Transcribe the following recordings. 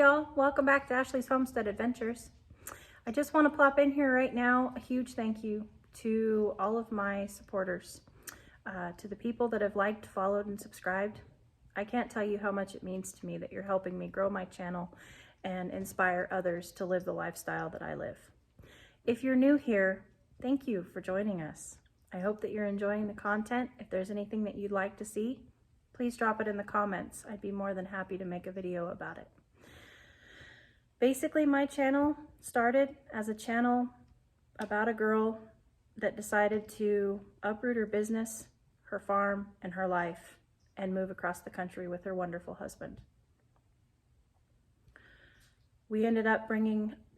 y'all, welcome back to Ashley's Homestead Adventures. I just want to plop in here right now a huge thank you to all of my supporters, to the people that have liked, followed, and subscribed. I can't tell you how much it means to me that you're helping me grow my channel and inspire others to live the lifestyle that I live. If you're new here, thank you for joining us. I hope that you're enjoying the content. If there's anything that you'd like to see, please drop it in the comments. I'd be more than happy to make a video about it. Basically, my channel started as a channel about a girl that decided to uproot her business, her farm, and her life and move across the country with her wonderful husband. We ended up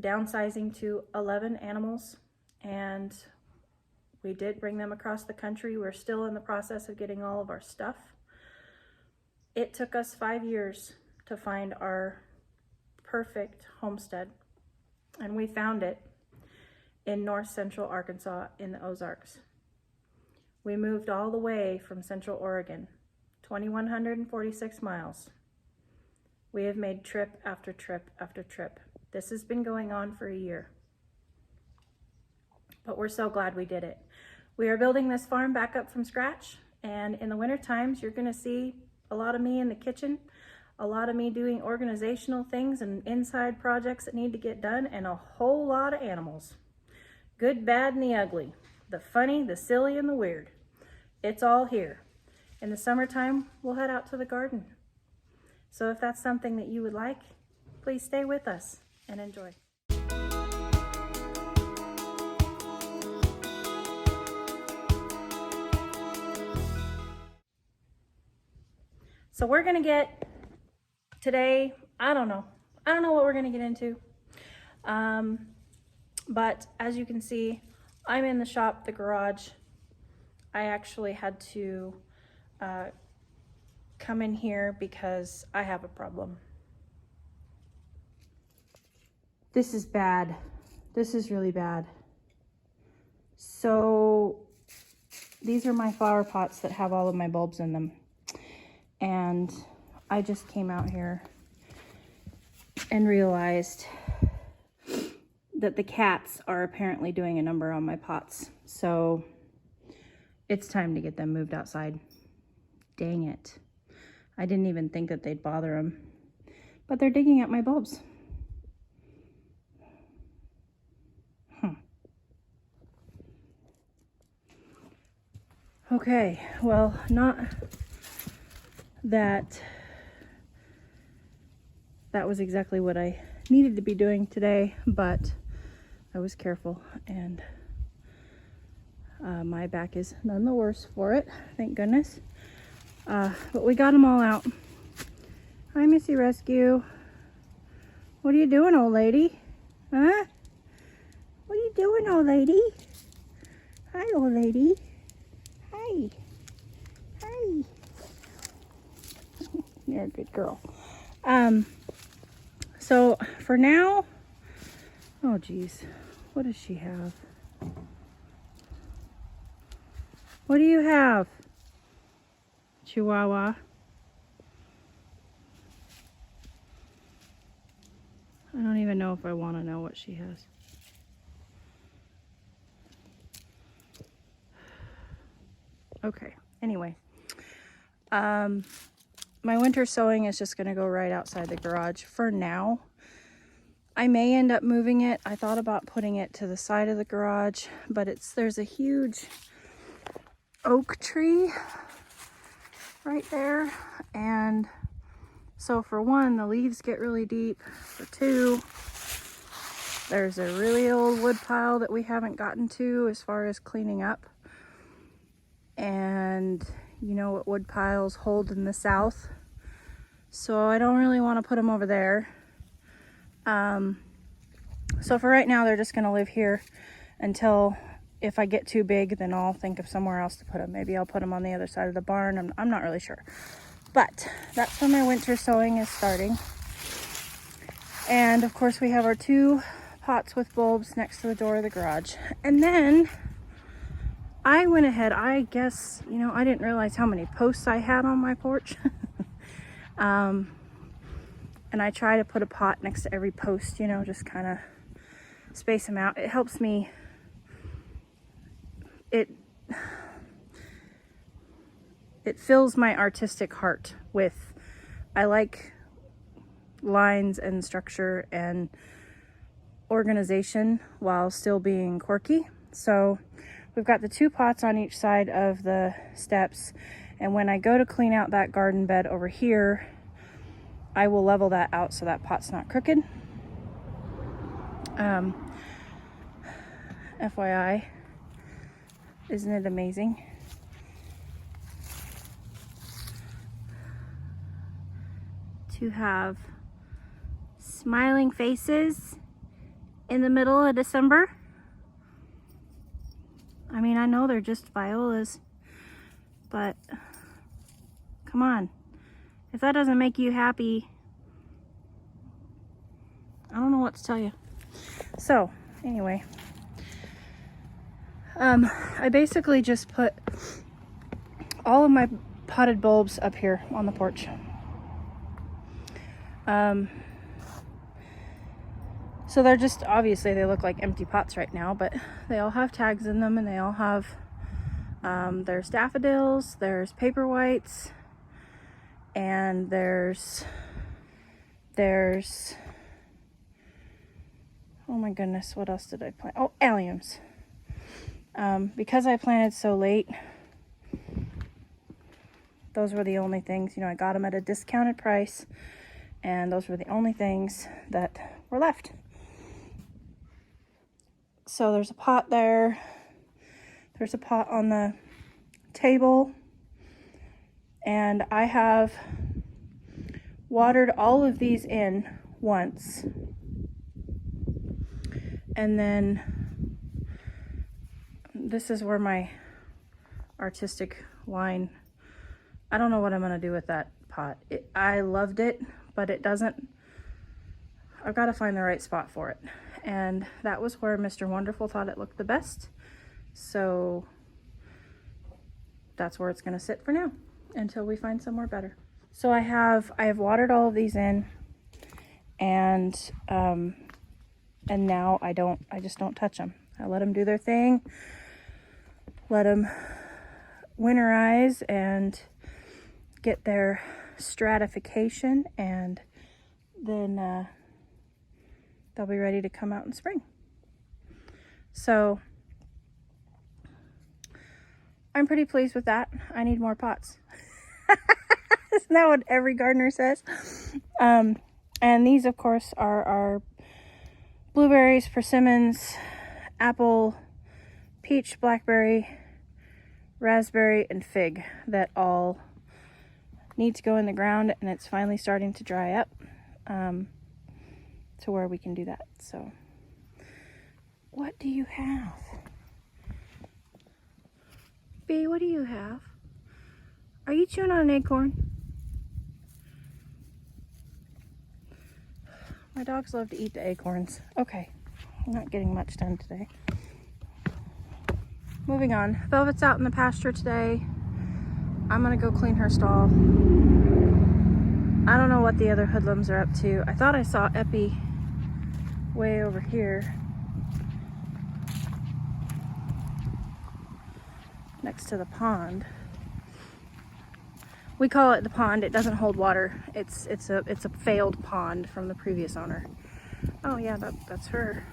downsizing to 11 animals, and we did bring them across the country. We're still in the process of getting all of our stuff. It took us 5 years to find our perfect homestead, and we found it in north central Arkansas in the Ozarks. We moved all the way from Central Oregon, 2,146 miles. We have made trip after trip after trip. This has been going on for a year, but we're so glad we did it. We are building this farm back up from scratch, and in the winter times, you're gonna see a lot of me in the kitchen, a lot of me doing organizational things and inside projects that need to get done, and a whole lot of animals. Good, bad, and the ugly. The funny, the silly, and the weird. It's all here. In the summertime, we'll head out to the garden. So if that's something that you would like, please stay with us and enjoy. So we're gonna get today, I don't know what we're gonna get into. But as you can see, I'm in the shop, the garage. I actually had to come in here because I have a problem. This is bad. This is really bad. So these are my flower pots that have all of my bulbs in them. And I just came out here and realized that the cats are apparently doing a number on my pots. So it's time to get them moved outside. Dang it. I didn't even think that they'd bother them, but they're digging at my bulbs. Okay, well, not that was exactly what I needed to be doing today, but I was careful, and my back is none the worse for it, thank goodness. But we got them all out. Hi, Missy Rescue. What are you doing, old lady? Huh? What are you doing, old lady? Hi, old lady. Hi. Hi. You're a good girl. So for now, oh geez, what does she have? What do you have? Chihuahua. I don't even know if I want to know what she has. Okay, anyway. My winter sowing is just going to go right outside the garage for now. I may end up moving it. I thought about putting it to the side of the garage, but there's a huge oak tree right there, and so for one, the leaves get really deep. For two, there's a really old wood pile that we haven't gotten to as far as cleaning up, and you know what wood piles hold in the south, so I don't really want to put them over there. So for right now, they're just going to live here until, if I get too big, then I'll think of somewhere else to put them. Maybe I'll put them on the other side of the barn. I'm not really sure. But that's where my winter sowing is starting. And of course, we have our 2 pots with bulbs next to the door of the garage. And then I went ahead, I guess, you know, I didn't realize how many posts I had on my porch. And I try to put a pot next to every post, you know, just kind of space them out. It helps me, it fills my artistic heart with, I like lines and structure and organization while still being quirky. So we've got the 2 pots on each side of the steps, and when I go to clean out that garden bed over here, I will level that out so that pot's not crooked. FYI, isn't it amazing? To have smiling faces in the middle of December. I mean, I know they're just violas, but come on. If that doesn't make you happy, I don't know what to tell you. So, anyway, I basically just put all of my potted bulbs up here on the porch. So they're just, obviously they look like empty pots right now, but they all have tags in them, and they all have, there's daffodils, there's paper whites, and there's, oh my goodness, what else did I plant? Oh, alliums. Because I planted so late, those were the only things, you know, I got them at a discounted price, and those were the only things that were left. So there's a pot there, there's a pot on the table, and I have watered all of these in once, and then this is where my artistic line, I don't know what I'm going to do with that pot. I loved it, but it doesn't, I've got to find the right spot for it. And that was where Mr. Wonderful thought it looked the best. So that's where it's going to sit for now until we find somewhere better. So I have watered all of these in, and now I just don't touch them. I let them do their thing, let them winterize and get their stratification, and then they'll be ready to come out in spring. So I'm pretty pleased with that. I need more pots. Isn't that what every gardener says? And these, of course, are our blueberries, persimmons, apple, peach, blackberry, raspberry, and fig that all need to go in the ground, and it's finally starting to dry up to where we can do that. So what do you have? B, what do you have? Are you chewing on an acorn? My dogs love to eat the acorns. Okay, I'm not getting much done today. Moving on. Velvet's out in the pasture today. I'm gonna go clean her stall. I don't know what the other hoodlums are up to. I thought I saw Epi way over here next to the pond. We call it the pond. It doesn't hold water. It's a failed pond from the previous owner. Oh yeah, that's her.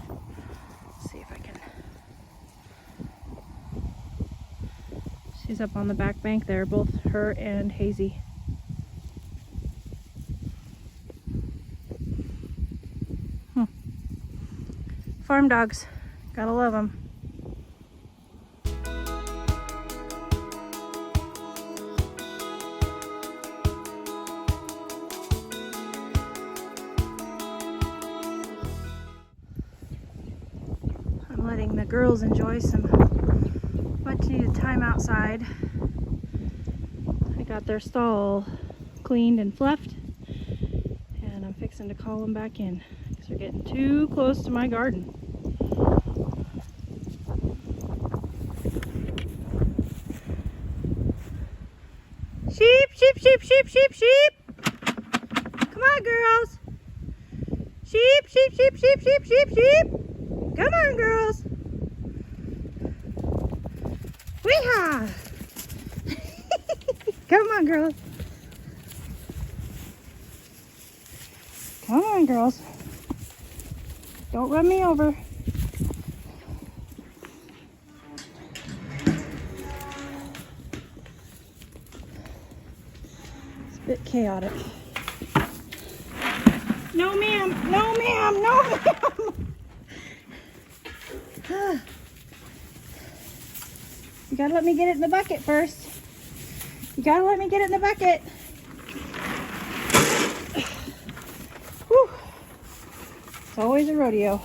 Let's see if I can. She's up on the back bank there, both her and Hazy. Farm dogs, gotta love them. I'm letting the girls enjoy some much needed time outside. I got their stall cleaned and fluffed, and I'm fixing to call them back in because they're getting too close to my garden. Sheep, sheep, sheep, sheep, sheep, sheep. Come on, on, girls. Sheep, sheep, sheep, sheep, sheep, sheep, sheep. Come on, girls. Wee-haw. Come on, girls. Come on, girls. Don't run me over. It's a bit chaotic. No, ma'am. No, ma'am. No, ma'am. You gotta let me get it in the bucket first. You gotta let me get it in the bucket. Whew. It's always a rodeo.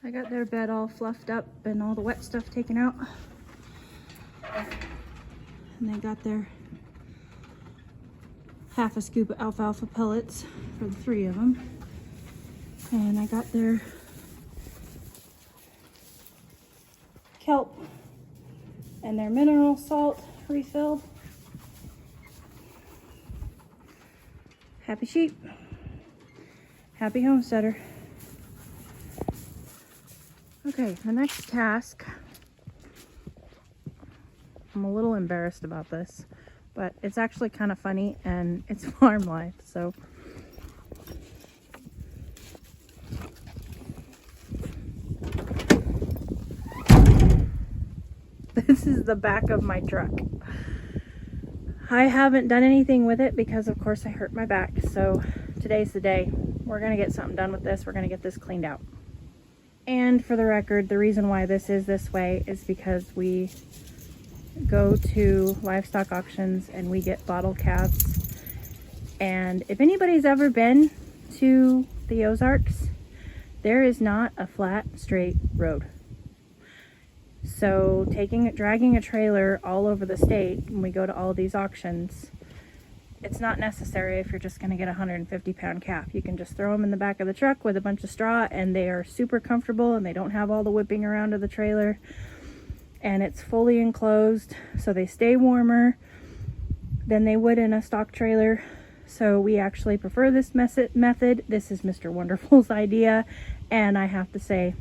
I got their bed all fluffed up and all the wet stuff taken out. And they got their half a scoop of alfalfa pellets for the 3 of them. And I got their kelp and their mineral salt refilled. Happy sheep. Happy homesteader. Okay, the next task, I'm a little embarrassed about this, but it's actually kind of funny and it's farm life, so. This is the back of my truck. I haven't done anything with it because of course I hurt my back, so today's the day. We're gonna get something done with this. We're gonna get this cleaned out. And for the record, the reason why this is this way is because we go to livestock auctions and we get bottle calves. And if anybody's ever been to the Ozarks, there is not a flat, straight road. So dragging a trailer all over the state when we go to all these auctions, it's not necessary if you're just going to get a 150-pound calf. You can just throw them in the back of the truck with a bunch of straw and they are super comfortable and they don't have all the whipping around of the trailer. And it's fully enclosed, so they stay warmer than they would in a stock trailer. So we actually prefer this method. This is Mr. Wonderful's idea. And I have to say,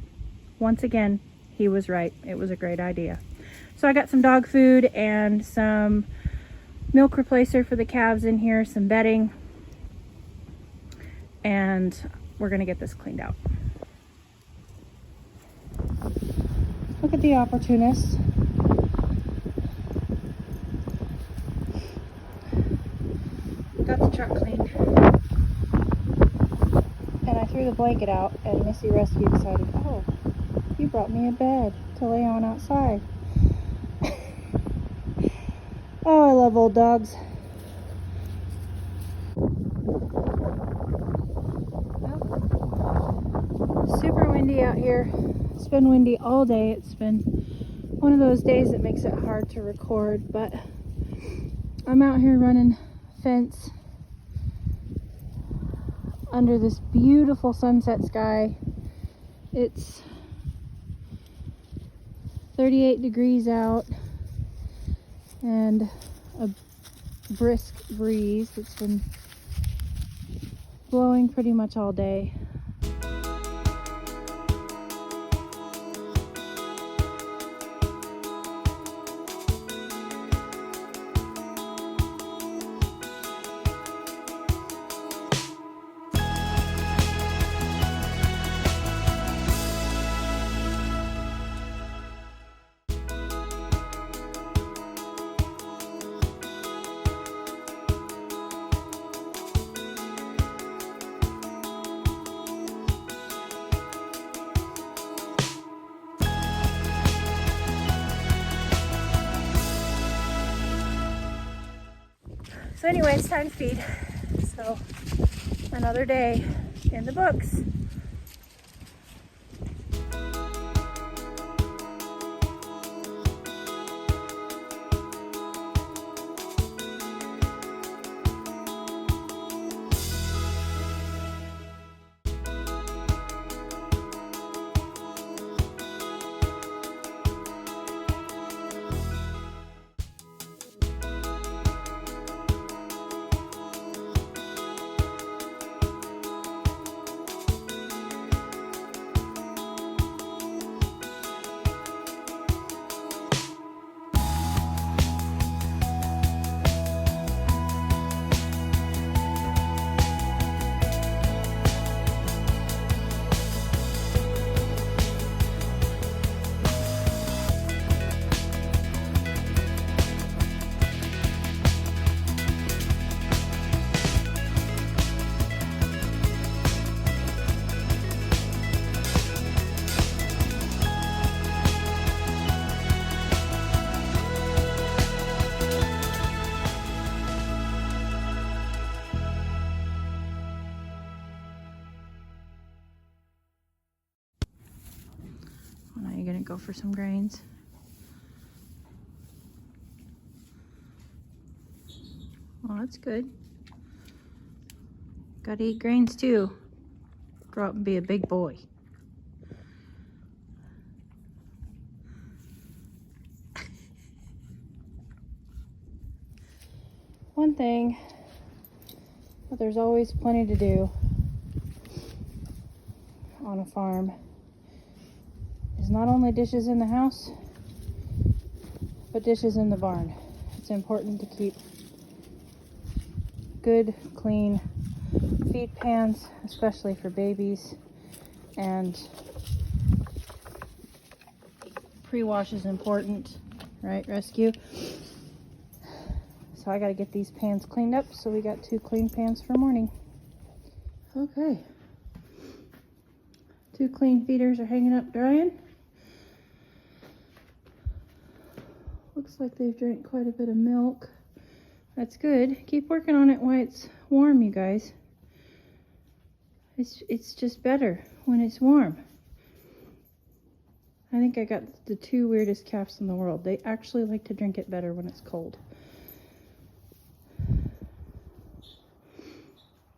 once again, he was right. It was a great idea. So I got some dog food and some milk replacer for the calves in here, some bedding, and we're gonna get this cleaned out. Look at the opportunist. Got the truck cleaned. And I threw the blanket out and Missy Rescue decided, oh, you brought me a bed to lay on outside. Oh, I love old dogs. Well, super windy out here. It's been windy all day. It's been one of those days that makes it hard to record, but I'm out here running fence under this beautiful sunset sky. It's 38 degrees out and a brisk breeze that's been blowing pretty much all day. So anyway, it's time to feed. So another day in the books. gonna go for some grains. Well, that's good. Gotta eat grains too. Grow up and be a big boy. One thing, but there's always plenty to do on a farm, is not only dishes in the house, but dishes in the barn. It's important to keep good, clean feed pans, especially for babies, and pre-wash is important, right, Rescue? So I gotta get these pans cleaned up, so we got 2 clean pans for morning. Okay. 2 clean feeders are hanging up drying. Looks like they've drank quite a bit of milk. That's good. Keep working on it while it's warm, you guys. It's just better when it's warm. I think I got the 2 weirdest calves in the world. They actually like to drink it better when it's cold.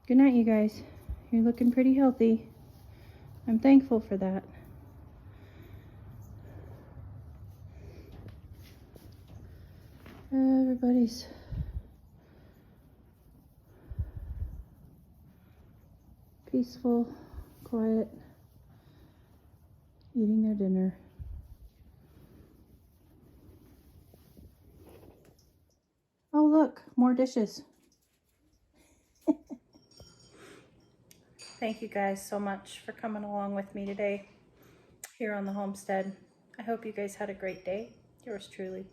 Good night, you guys. You're looking pretty healthy. I'm thankful for that. Everybody's peaceful, quiet, eating their dinner. Oh, look, more dishes. Thank you guys so much for coming along with me today here on the homestead. I hope you guys had a great day. Yours truly.